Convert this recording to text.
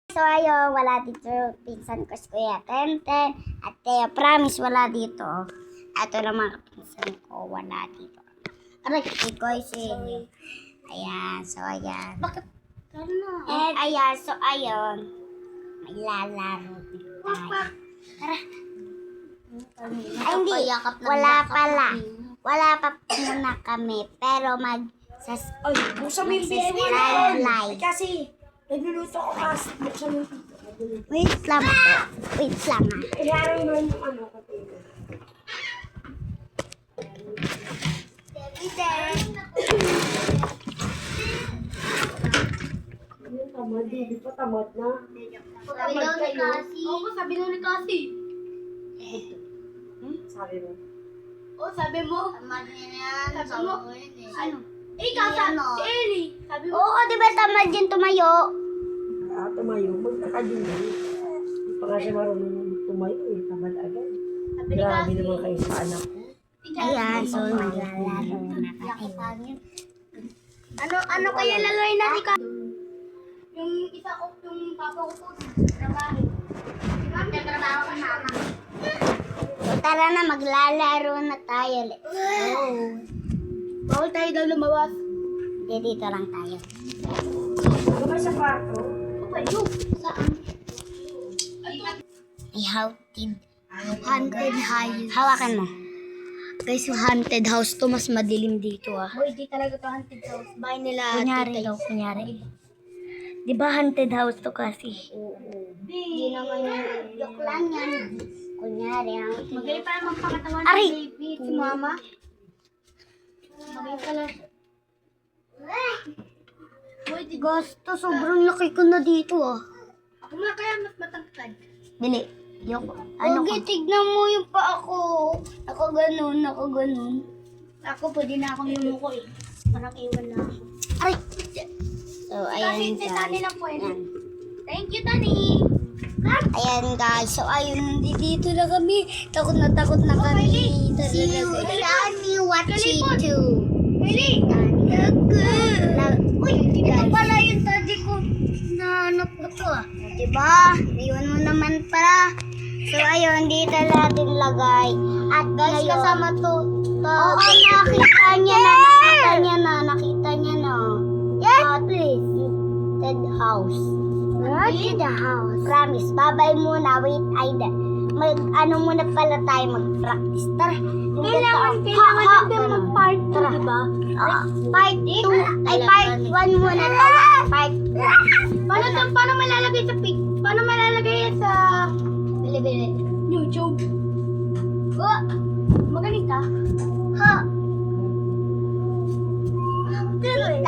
So ayo, wala dito pinsan ko si Kuya Tenten at Teo Promise wala dito. Ito lang mga pinsan ko, wala dito. Aray, ikaw si ayan, so ayan. Bakit? Ano? And ayan, so ayon. May lalaro dito tayo. Tara. Ay hindi, wala pala. Wala pa muna kami, pero Ay, buksan mo yung subscribe, like. Kasi, nagluluto ko kasi. Buksan mo yung Wait lang po. Wait lang ah. Iharang mo yung ano ko. Yung tamad, di pa tamad na. Sabi daw ni Cassie. Oo, sabi daw ni Cassie. Sabi mo. Oo, sabi mo. Tamad niya yan. Sabi mo. Ano? Eh, Kasa, si Ellie. Sabi mo. Oo, di ba tamad yun tumayo? Tumayo, magkakadin din. Hindi pa nga siya marunong tumayo eh, tamad agad. Sabi ni Grabe Cassie. naman kayo sa anak ko. Ayan, so maglalaro na tayo. Ano kaya lalaroin natin ka? Yung isa ko, yung papa ko po, trabaho. Nagtatrabaho ka mama. So tara na, maglalaro na tayo. Bawal tayo daw lumawas. Hindi, dito lang tayo. Ano ba sa kwarto? Payo. Saan? May haunted. Haunted house. Hawakan mo. Guys, yung haunted house to, mas madilim dito ah. Boy, di talaga to haunted house. Bahay nila. Kunyari daw, kunyari. Di ba haunted house to kasi? Hindi naman yung Joke lang yan. Kunyari, ang magaling pala magpakatawan Aray! ng baby. Si mama. Magaling pala. Boy, di Gasto, sobrang laki ko na dito ah. ako nga kaya mas matangkad. Bili. Yoko. Ano ka? Tignan mo yung pa ako. Nakaganon. Ako, pwede na akong yumuko eh. Parang iwan na ako. Aray! So, Kasi ayan si Tani guys. lang pwede. Ayan. Thank you, Tani. Ayan guys. So, ayun. Dito na kami. Takot na kami. See you. Tani, what she do? Really? Uy, ito pala yung tadi ko. Nahanap ko to ah. Diba? Iwan mo naman pala. So, ayun, dito natin lagay. At guys, kasama to. Oo, nakita niya na. Yes! Please. Haunted house. Haunted house. Promise, babay muna. Wait, ano muna pala tayo mag-practice. Tara. Kailangan natin mag-part 2, Tara. diba? Part 2. Ay, part 1 muna tayo. Part Paano malalagay sa pic? Paano malalagay yan sa Bili-bili. YouTube? Oh, Magaling ka? ha. Tuloy.